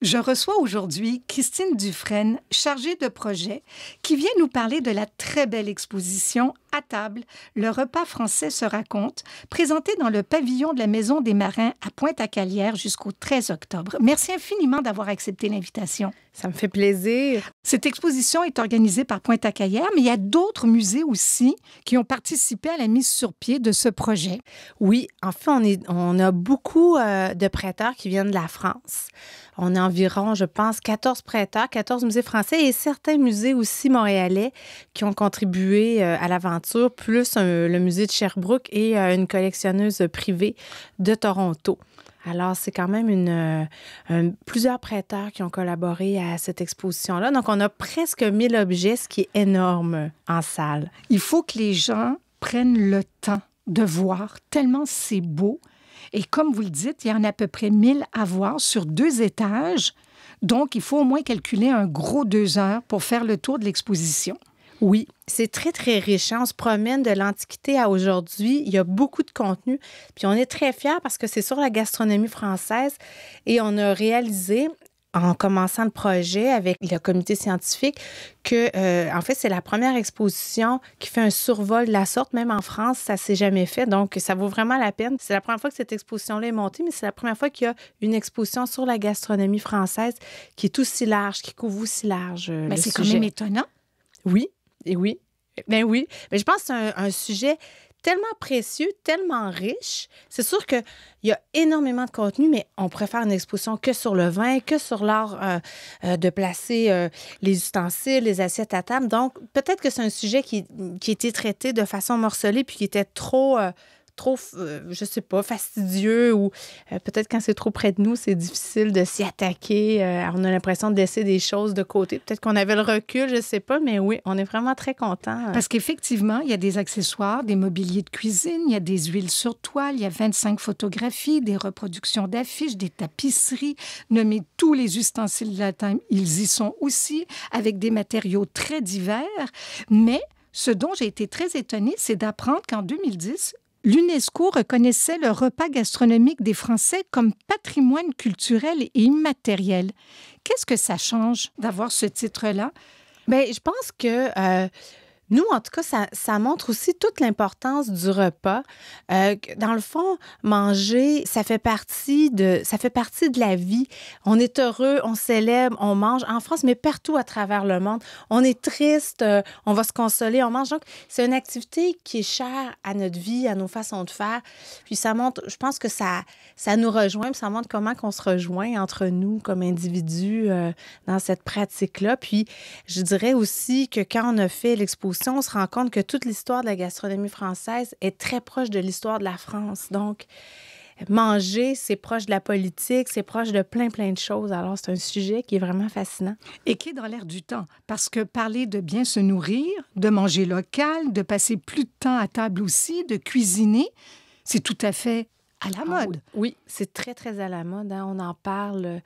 Je reçois aujourd'hui Christine Dufresne, chargée de projet, qui vient nous parler de la très belle exposition « À table, le repas français se raconte », présentée dans le pavillon de la Maison des Marins à Pointe-à-Calière jusqu'au 13 octobre. Merci infiniment d'avoir accepté l'invitation. Ça me fait plaisir. Cette exposition est organisée par Pointe-à-Calière, mais il y a d'autres musées aussi qui ont participé à la mise sur pied de ce projet. Oui, en fait, on a beaucoup de prêteurs qui viennent de la France. On a environ, je pense, 14 prêteurs, 14 musées français et certains musées aussi montréalais qui ont contribué à l'aventure, plus le musée de Sherbrooke et une collectionneuse privée de Toronto. Alors, c'est quand même plusieurs prêteurs qui ont collaboré à cette exposition-là. Donc, on a presque 1000 objets, ce qui est énorme en salle. Il faut que les gens prennent le temps de voir, tellement c'est beau. Et comme vous le dites, il y en a à peu près 1000 à voir sur 2 étages. Donc, il faut au moins calculer un gros 2 heures pour faire le tour de l'exposition. Oui, c'est très, très riche. On se promène de l'Antiquité à aujourd'hui. Il y a beaucoup de contenu. Puis on est très fiers parce que c'est sur la gastronomie française. Et on a réalisé, en commençant le projet avec le comité scientifique, que, en fait, c'est la première exposition qui fait un survol de la sorte. Même en France, ça ne s'est jamais fait. Donc, ça vaut vraiment la peine. C'est la première fois que cette exposition-là est montée, mais c'est la première fois qu'il y a une exposition sur la gastronomie française qui est aussi large, qui couvre aussi large le c'est sujet. quand même étonnant. Oui, et oui. Ben oui. Mais je pense que c'est un sujet tellement précieux, tellement riche. C'est sûr qu'il y a énormément de contenu, mais on pourrait faire une exposition que sur le vin, que sur l'art de placer les ustensiles, les assiettes à table. Donc, peut-être que c'est un sujet qui a été traité de façon morcelée puis qui était trop je sais pas, fastidieux ou peut-être quand c'est trop près de nous, c'est difficile de s'y attaquer. On a l'impression de laisser des choses de côté. Peut-être qu'on avait le recul, je sais pas, mais oui, on est vraiment très contents. Parce qu'effectivement, il y a des accessoires, des mobiliers de cuisine, il y a des huiles sur toile, il y a 25 photographies, des reproductions d'affiches, des tapisseries. Nommez tous les ustensiles de la table, ils y sont aussi, avec des matériaux très divers. Mais ce dont j'ai été très étonnée, c'est d'apprendre qu'en 2010, l'UNESCO reconnaissait le repas gastronomique des Français comme patrimoine culturel et immatériel. Qu'est-ce que ça change d'avoir ce titre-là? Bien, je pense que nous, en tout cas, ça montre aussi toute l'importance du repas. Dans le fond, manger, ça fait partie de la vie. On est heureux, on célèbre, on mange en France, mais partout à travers le monde. On est triste, on va se consoler, on mange. Donc, c'est une activité qui est chère à notre vie, à nos façons de faire. Puis ça montre, je pense que ça nous rejoint, puis ça montre comment qu'on se rejoint entre nous comme individus dans cette pratique-là. Puis, je dirais aussi que quand on a fait l'exposition, on se rend compte que toute l'histoire de la gastronomie française est très proche de l'histoire de la France. Donc, manger, c'est proche de la politique, c'est proche de plein de choses. Alors, c'est un sujet qui est vraiment fascinant. Et qui est dans l'air du temps. Parce que parler de bien se nourrir, de manger local, de passer plus de temps à table aussi, de cuisiner, c'est tout à fait à la mode. Oui, c'est très, très à la mode. Hein. On en parle,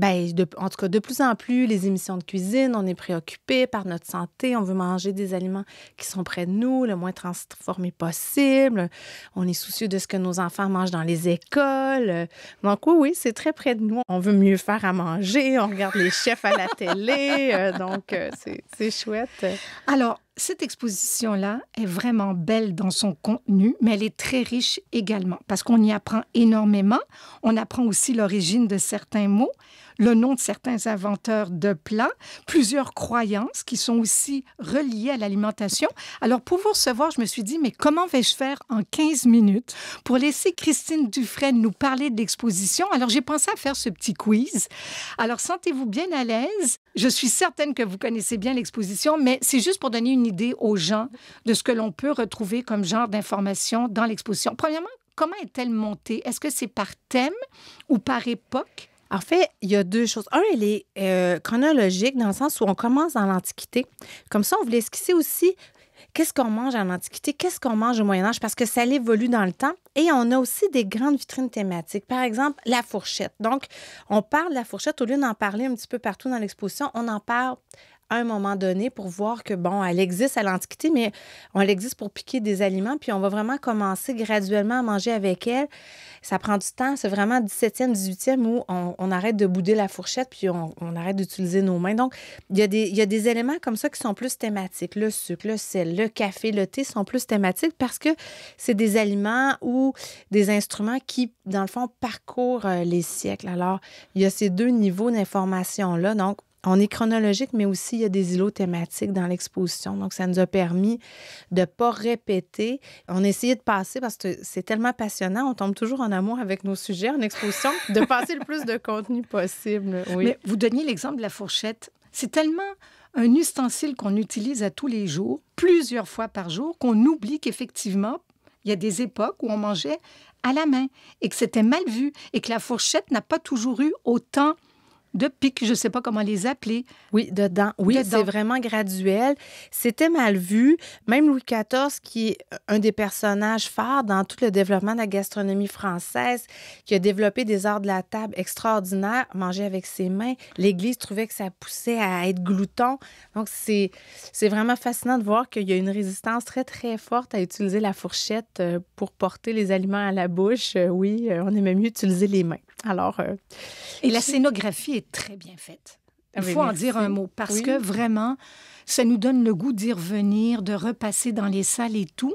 en tout cas, de plus en plus, les émissions de cuisine, on est préoccupé par notre santé. On veut manger des aliments qui sont près de nous, le moins transformés possible. On est soucieux de ce que nos enfants mangent dans les écoles. Donc oui, c'est très près de nous. On veut mieux faire à manger. On regarde les chefs à la télé. Donc, c'est chouette. Alors, cette exposition-là est vraiment belle dans son contenu, mais elle est très riche également parce qu'on y apprend énormément. On apprend aussi l'origine de certains mots, le nom de certains inventeurs de plats, plusieurs croyances qui sont aussi reliées à l'alimentation. Alors, pour vous recevoir, je me suis dit, mais comment vais-je faire en 15 minutes pour laisser Christine Dufresne nous parler de l'exposition? Alors, j'ai pensé à faire ce petit quiz. Alors, sentez-vous bien à l'aise. Je suis certaine que vous connaissez bien l'exposition, mais c'est juste pour donner une idée aux gens de ce que l'on peut retrouver comme genre d'information dans l'exposition. Premièrement, comment est-elle montée? Est-ce que c'est par thème ou par époque? En fait, il y a 2 choses. Un, elle est chronologique dans le sens où on commence dans l'Antiquité. Comme ça, on voulait esquisser aussi qu'est-ce qu'on mange en Antiquité, qu'est-ce qu'on mange au Moyen Âge, parce que ça évolue dans le temps. Et on a aussi des grandes vitrines thématiques. Par exemple, la fourchette. Donc, on parle de la fourchette, au lieu d'en parler un petit peu partout dans l'exposition, on en parle à un moment donné pour voir que, bon, elle existe à l'Antiquité, mais elle existe pour piquer des aliments, puis on va vraiment commencer graduellement à manger avec elle. Ça prend du temps. C'est vraiment 17e, 18e où on arrête de bouder la fourchette puis on arrête d'utiliser nos mains. Donc, il y a des éléments comme ça qui sont plus thématiques. Le sucre, le sel, le café, le thé sont plus thématiques parce que c'est des aliments ou des instruments qui, dans le fond, parcourent les siècles. Alors, il y a ces deux niveaux d'information-là. Donc, on est chronologique, mais aussi il y a des îlots thématiques dans l'exposition. Donc, ça nous a permis de ne pas répéter. On a essayé de passer, parce que c'est tellement passionnant, on tombe toujours en amour avec nos sujets en exposition, de passer le plus de contenu possible. Oui. Mais vous donniez l'exemple de la fourchette. C'est tellement un ustensile qu'on utilise à tous les jours, plusieurs fois par jour, qu'on oublie qu'effectivement, il y a des époques où on mangeait à la main et que c'était mal vu et que la fourchette n'a pas toujours eu autant de pics, je ne sais pas comment les appeler. Oui, dedans. Oui, c'est vraiment graduel. C'était mal vu. Même Louis XIV, qui est un des personnages phares dans tout le développement de la gastronomie française, qui a développé des arts de la table extraordinaires, manger avec ses mains. L'Église trouvait que ça poussait à être glouton. Donc, c'est vraiment fascinant de voir qu'il y a une résistance très, très forte à utiliser la fourchette pour porter les aliments à la bouche. Oui, on aimait mieux utiliser les mains. Alors, et la scénographie est très bien faite. Il faut en dire un mot parce que vraiment, ça nous donne le goût d'y revenir, de repasser dans les salles et tout.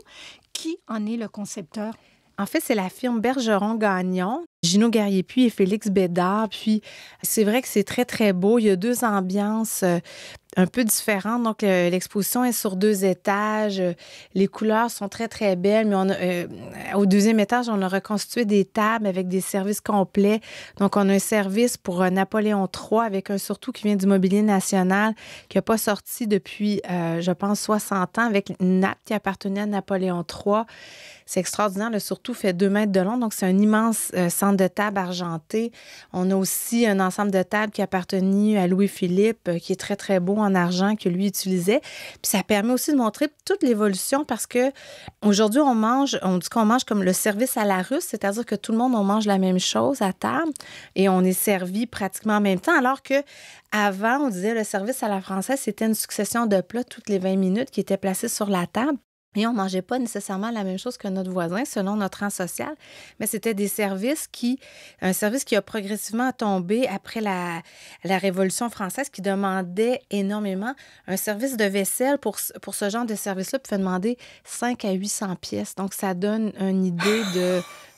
Qui en est le concepteur? En fait, c'est la firme Bergeron-Gagnon, Gino Guerrier-Puy et Félix Bédard. Puis, c'est vrai que c'est très, très beau. Il y a deux ambiances un peu différentes. Donc, l'exposition est sur 2 étages. Les couleurs sont très, très belles. Mais au 2e étage, on a reconstitué des tables avec des services complets. Donc, on a un service pour Napoléon III avec un surtout qui vient du Mobilier national, qui n'a pas sorti depuis, je pense, 60 ans, avec une nappe qui appartenait à Napoléon III. C'est extraordinaire. Le surtout fait 2 mètres de long. Donc, c'est un immense centre de table argenté. On a aussi un ensemble de tables qui appartenait à Louis-Philippe, qui est très, très beau en argent, que lui utilisait. Puis ça permet aussi de montrer toute l'évolution parce que aujourd'hui, on dit qu'on mange comme le service à la russe, c'est-à-dire que tout le monde, on mange la même chose à table et on est servi pratiquement en même temps, alors que avant, on disait le service à la française, c'était une succession de plats toutes les 20 minutes qui étaient placés sur la table. Et on ne mangeait pas nécessairement la même chose que notre voisin selon notre rang social, mais c'était des services un service qui a progressivement tombé après la Révolution française qui demandait énormément. Un service de vaisselle pour ce genre de service-là pouvait demander 5 à 800 pièces. Donc, ça donne une idée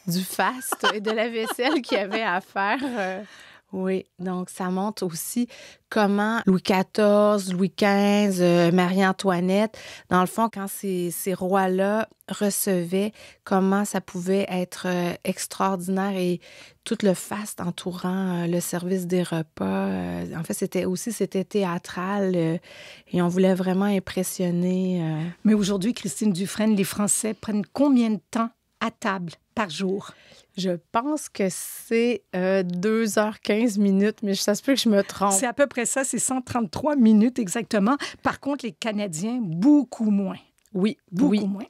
du faste et de la vaisselle qu'il y avait à faire. Oui, donc ça montre aussi comment Louis XIV, Louis XV, Marie-Antoinette, dans le fond, quand ces rois-là recevaient, comment ça pouvait être extraordinaire et tout le faste entourant le service des repas. En fait, c'était théâtral et on voulait vraiment impressionner. Mais aujourd'hui, Christine Dufresne, les Français prennent combien de temps à table par jour? Je pense que c'est 2h15 minutes, mais ça se peut que je me trompe. C'est à peu près ça, c'est 133 minutes exactement. Par contre, les Canadiens, beaucoup moins. Oui, beaucoup moins.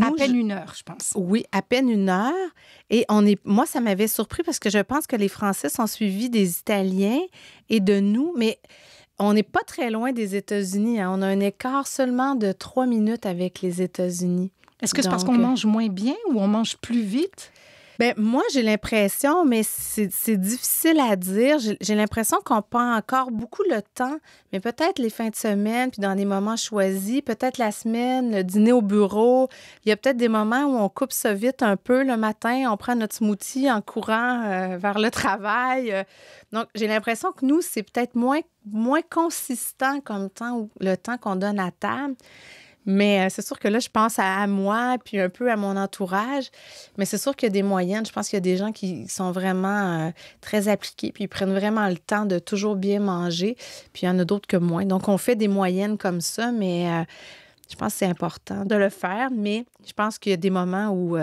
À peine 1 heure, je pense. Oui, à peine 1 heure. Et moi, ça m'avait surpris parce que je pense que les Français sont suivis des Italiens et de nous, mais on n'est pas très loin des États-Unis. Hein. On a un écart seulement de 3 minutes avec les États-Unis. Est-ce que c'est parce qu'on mange moins bien ou on mange plus vite? Bien, moi, j'ai l'impression, mais c'est difficile à dire. J'ai l'impression qu'on prend encore beaucoup le temps, mais peut-être les fins de semaine, puis dans des moments choisis, peut-être la semaine, le dîner au bureau. Il y a peut-être des moments où on coupe ça vite un peu le matin, on prend notre smoothie en courant vers le travail. Donc, j'ai l'impression que nous, c'est peut-être moins consistant comme temps, le temps qu'on donne à table. Mais c'est sûr que là, je pense à moi puis un peu à mon entourage. Mais c'est sûr qu'il y a des moyennes. Je pense qu'il y a des gens qui sont vraiment très appliqués puis ils prennent vraiment le temps de toujours bien manger. Puis il y en a d'autres que moins. Donc, on fait des moyennes comme ça, mais je pense que c'est important de le faire. Mais je pense qu'il y a des moments où,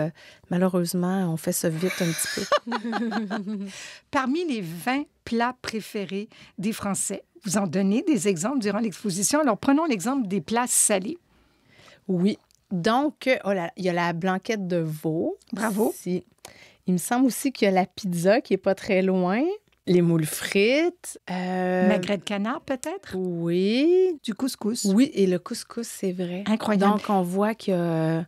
malheureusement, on fait ça vite un petit peu. Parmi les 20 plats préférés des Français, vous en donnez des exemples durant l'exposition. Alors, prenons l'exemple des plats salés. Oui. Donc, il y a la blanquette de veau. Bravo. Il me semble aussi qu'il y a la pizza qui n'est pas très loin. Les moules frites. Magret de canard, peut-être? Oui. Du couscous. Oui, et le couscous, c'est vrai. Incroyable. Donc, on voit qu'il y a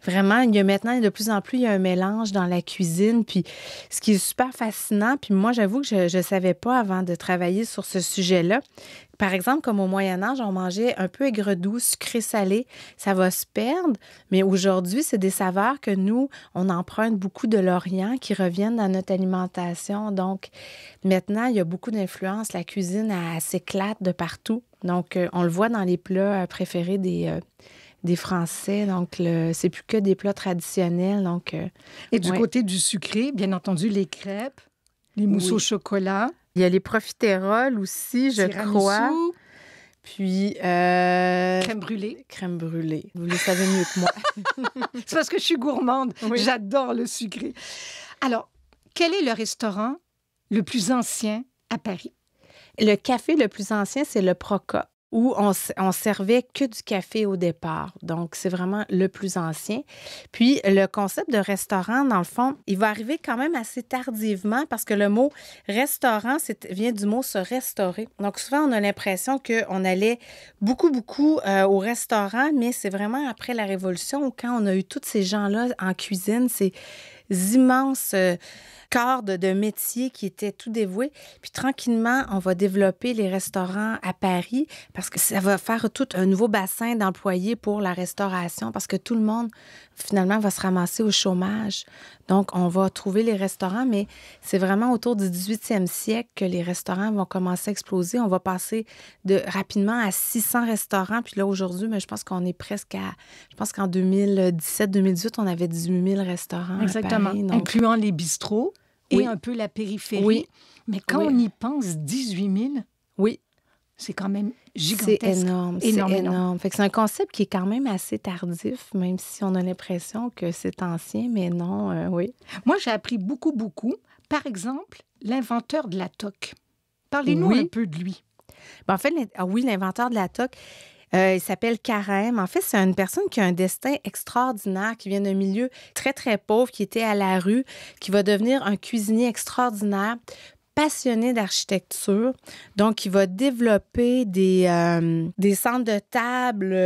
vraiment, maintenant, de plus en plus, il y a un mélange dans la cuisine. Puis, ce qui est super fascinant, puis moi, j'avoue que je ne savais pas avant de travailler sur ce sujet-là. Par exemple, comme au Moyen Âge, on mangeait un peu aigre-doux, sucré-salé. Ça va se perdre, mais aujourd'hui, c'est des saveurs que nous, on emprunte beaucoup de l'Orient qui reviennent dans notre alimentation. Donc, maintenant, il y a beaucoup d'influence. La cuisine, elle s'éclate de partout. Donc, on le voit dans les plats préférés des Français. Donc, c'est plus que des plats traditionnels. Donc, Et du côté du sucré, bien entendu, les crêpes, les mousses au chocolat. Il y a les profiteroles aussi, je crois. Puis... crème brûlée. Crème brûlée. Vous le savez mieux que moi. C'est parce que je suis gourmande. Oui. J'adore le sucré. Alors, quel est le restaurant le plus ancien à Paris? Le café le plus ancien, c'est le Proca, où on servait que du café au départ. Donc, c'est vraiment le plus ancien. Puis, le concept de restaurant, dans le fond, il va arriver quand même assez tardivement parce que le mot restaurant vient du mot se restaurer. Donc, souvent, on a l'impression qu'on allait beaucoup au restaurant, mais c'est vraiment après la Révolution, quand on a eu tous ces gens-là en cuisine, ces immenses corps de métier qui étaient tout dévoués. Puis tranquillement, on va développer les restaurants à Paris parce que ça va faire tout un nouveau bassin d'employés pour la restauration parce que tout le monde, finalement, va se ramasser au chômage. Donc, on va trouver les restaurants, mais c'est vraiment autour du 18e siècle que les restaurants vont commencer à exploser. On va passer rapidement à 600 restaurants. Puis là, aujourd'hui, je pense qu'on est presque je pense qu'en 2017-2018, on avait 18 000 restaurants. Exactement. À Paris, donc... incluant les bistrots et un peu la périphérie. Oui. Mais quand on y pense, 18 000, oui. C'est quand même gigantesque. C'est énorme. Fait que c'est un concept qui est quand même assez tardif, même si on a l'impression que c'est ancien, mais non, oui. Moi, j'ai appris beaucoup. Par exemple, l'inventeur de la toque. Parlez-nous un peu de lui. En fait, l'inventeur de la toque, il s'appelle Carême. En fait, c'est une personne qui a un destin extraordinaire, qui vient d'un milieu très, très pauvre, qui était à la rue, qui va devenir un cuisinier extraordinaire, passionné d'architecture. Donc, il va développer des centres de table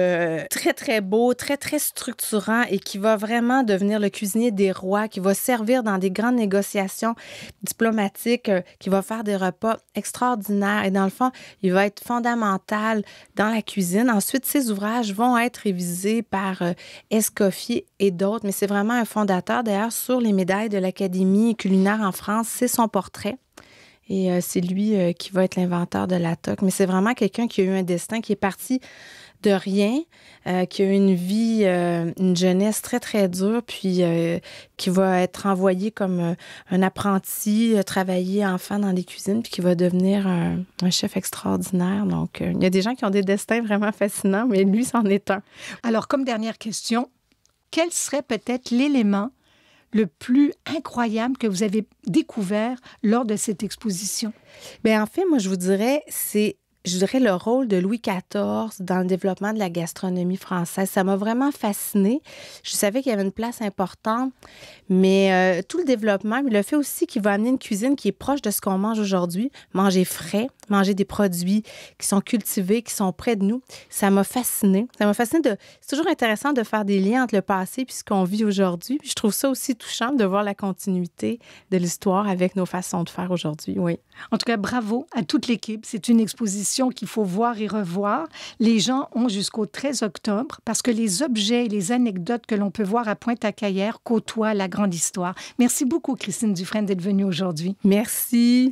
très, très beaux, très, très structurants et qui va vraiment devenir le cuisinier des rois, qui va servir dans des grandes négociations diplomatiques, qui va faire des repas extraordinaires. Et dans le fond, il va être fondamental dans la cuisine. Ensuite, ses ouvrages vont être révisés par Escoffier et d'autres, mais c'est vraiment un fondateur. D'ailleurs, sur les médailles de l'Académie culinaire en France, c'est son portrait. Et c'est lui qui va être l'inventeur de la toque. Mais c'est vraiment quelqu'un qui a eu un destin, qui est parti de rien, qui a eu une vie, une jeunesse très, très dure, puis qui va être envoyé comme un apprenti, travailler enfant dans des cuisines, puis qui va devenir un chef extraordinaire. Donc, il y a des gens qui ont des destins vraiment fascinants, mais lui, c'en est un. Alors, comme dernière question, quel serait peut-être l'élément le plus incroyable que vous avez découvert lors de cette exposition? Bien, en fait, moi, je dirais le rôle de Louis XIV dans le développement de la gastronomie française. Ça m'a vraiment fascinée. Je savais qu'il y avait une place importante, mais tout le développement, il le fait aussi qu'il va amener une cuisine qui est proche de ce qu'on mange aujourd'hui. Manger frais, manger des produits qui sont cultivés, qui sont près de nous. Ça m'a fascinée. C'est toujours intéressant de faire des liens entre le passé et ce qu'on vit aujourd'hui. Puis je trouve ça aussi touchant de voir la continuité de l'histoire avec nos façons de faire aujourd'hui. Oui. En tout cas, bravo à toute l'équipe. C'est une exposition qu'il faut voir et revoir. Les gens ont jusqu'au 13 octobre parce que les objets et les anecdotes que l'on peut voir à Pointe-à-Cayère côtoient la grande histoire. Merci beaucoup, Christine Dufresne, d'être venue aujourd'hui. Merci.